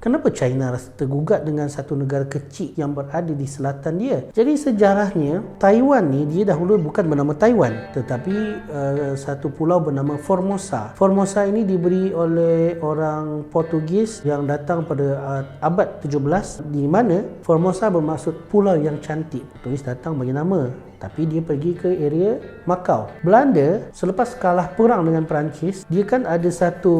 Kenapa China rasa tergugat dengan satu negara kecil yang berada di selatan dia? Jadi sejarahnya, Taiwan ni dia dahulu bukan bernama Taiwan, tetapi satu pulau bernama Formosa. Formosa ini diberi oleh orang Portugis yang datang pada abad 17, di mana Formosa bermaksud pulau yang cantik. Portugis datang bagi nama, tapi dia pergi ke area Macau. Belanda selepas kalah perang dengan Perancis, dia kan ada satu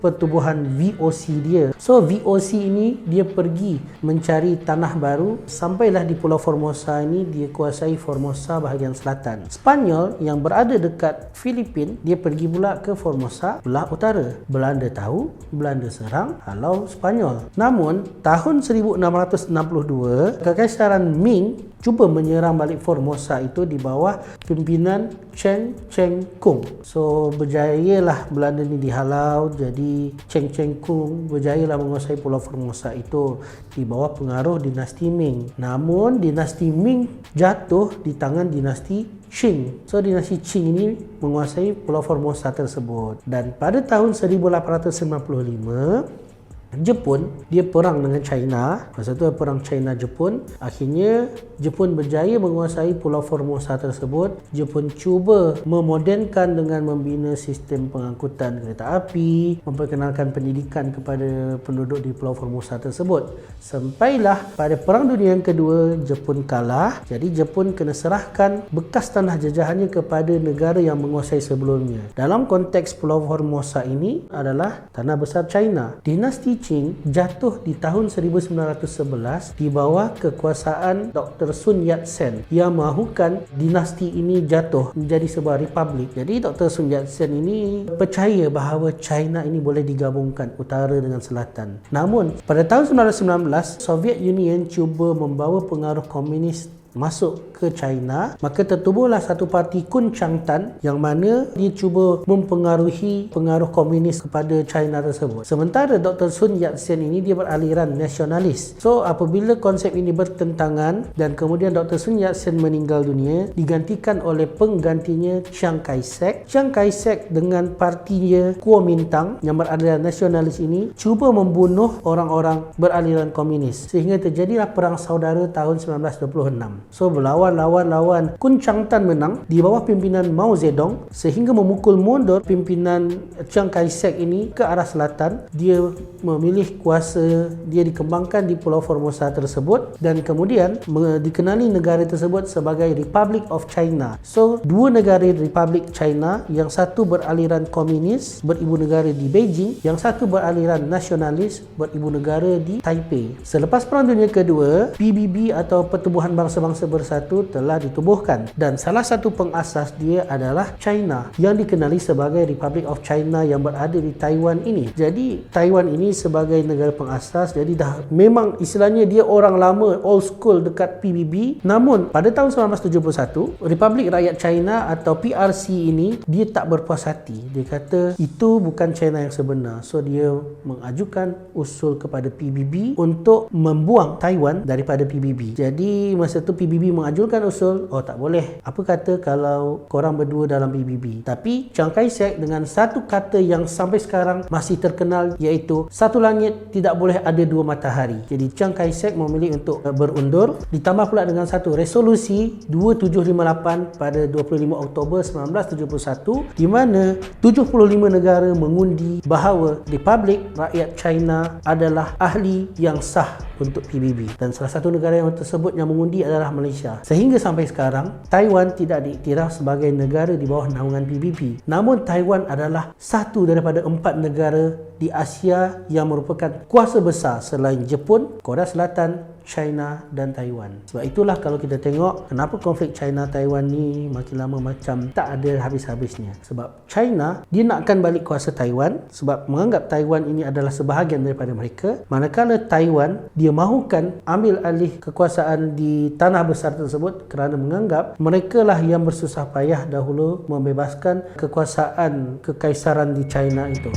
pertubuhan VOC dia. So VOC ini dia pergi mencari tanah baru, sampailah di Pulau Formosa ini, dia kuasai Formosa bahagian selatan. Spanyol yang berada dekat Filipin, dia pergi pula ke Formosa belah utara. Belanda tahu, Belanda serang halau Spanyol. Namun tahun 1662, Kekaisaran Ming cuba menyerang balik Formosa itu di bawah pimpinan Cheng Cheng Kung. So berjayalah Belanda ni dihalau, jadi Cheng Cheng Kung berjayalah menguasai Pulau Formosa itu di bawah pengaruh dinasti Ming. Namun dinasti Ming jatuh di tangan dinasti Qing. So dinasti Qing ini menguasai Pulau Formosa tersebut. Dan pada tahun 1895, Jepun dia perang dengan China. Masa tu perang China-Jepun. Akhirnya Jepun berjaya menguasai Pulau Formosa tersebut. Jepun cuba memodernkan dengan membina sistem pengangkutan kereta api, memperkenalkan pendidikan kepada penduduk di Pulau Formosa tersebut. Sampailah pada Perang Dunia yang Kedua, Jepun kalah. Jadi Jepun kena serahkan bekas tanah jajahannya kepada negara yang menguasai sebelumnya. Dalam konteks Pulau Formosa ini adalah tanah besar China. Dinasti Qing jatuh di tahun 1911 di bawah kekuasaan Dr. Sun Yat-sen yang mahukan dinasti ini jatuh menjadi sebuah republik. Jadi Dr. Sun Yat-sen ini percaya bahawa China ini boleh digabungkan utara dengan selatan. Namun pada tahun 1919, Soviet Union cuba membawa pengaruh komunis masuk ke China, maka tertubuhlah satu parti Kuomintang yang mana dia cuba mempengaruhi pengaruh komunis kepada China tersebut. Sementara Dr. Sun Yat-sen ini dia beraliran nasionalis. So apabila konsep ini bertentangan dan kemudian Dr. Sun Yat-sen meninggal dunia, digantikan oleh penggantinya Chiang Kai-shek. Chiang Kai-shek dengan partinya Kuomintang yang beraliran nasionalis ini cuba membunuh orang-orang beraliran komunis, sehingga terjadilah perang saudara tahun 1926. So berlawan Kuomintang menang di bawah pimpinan Mao Zedong sehingga memukul mundur pimpinan Chiang Kai-shek ini ke arah selatan. Dia memilih kuasa, dia dikembangkan di Pulau Formosa tersebut dan kemudian dikenali negara tersebut sebagai Republic of China. So dua negara Republik China, yang satu beraliran komunis beribu negara di Beijing, yang satu beraliran nasionalis beribu negara di Taipei. Selepas Perang Dunia Kedua, PBB atau Pertubuhan Bangsa-Bangsa Bersatu telah ditubuhkan dan salah satu pengasas dia adalah China yang dikenali sebagai Republic of China yang berada di Taiwan ini. Jadi Taiwan ini sebagai negara pengasas, jadi dah memang istilahnya dia orang lama, old school dekat PBB. Namun pada tahun 1971, Republik Rakyat China atau PRC ini dia tak berpuas hati. Dia kata itu bukan China yang sebenar. So dia mengajukan usul kepada PBB untuk membuang Taiwan daripada PBB. Jadi masa tu PBB mengajukan usul, oh tak boleh, apa kata kalau korang berdua dalam PBB. Tapi Chiang Kai-shek dengan satu kata yang sampai sekarang masih terkenal, iaitu satu langit tidak boleh ada dua matahari. Jadi Chiang Kai-shek memilih untuk berundur, ditambah pula dengan satu resolusi 2758 pada 25 Oktober 1971 di mana 75 negara mengundi bahawa Republik Rakyat China adalah ahli yang sah untuk PBB, dan salah satu negara yang tersebut yang mengundi adalah Malaysia. Sehingga sampai sekarang Taiwan tidak diiktiraf sebagai negara di bawah naungan PBB. Namun Taiwan adalah satu daripada 4 negara di Asia yang merupakan kuasa besar selain Jepun, Korea Selatan, China dan Taiwan. Sebab itulah kalau kita tengok kenapa konflik China-Taiwan ni makin lama macam tak ada habis-habisnya. Sebab China dia nakkan balik kuasa Taiwan sebab menganggap Taiwan ini adalah sebahagian daripada mereka. Manakala Taiwan dia mahukan ambil alih kekuasaan di tanah besar tersebut kerana menganggap mereka lah yang bersusah payah dahulu membebaskan kekuasaan kekaisaran di China itu.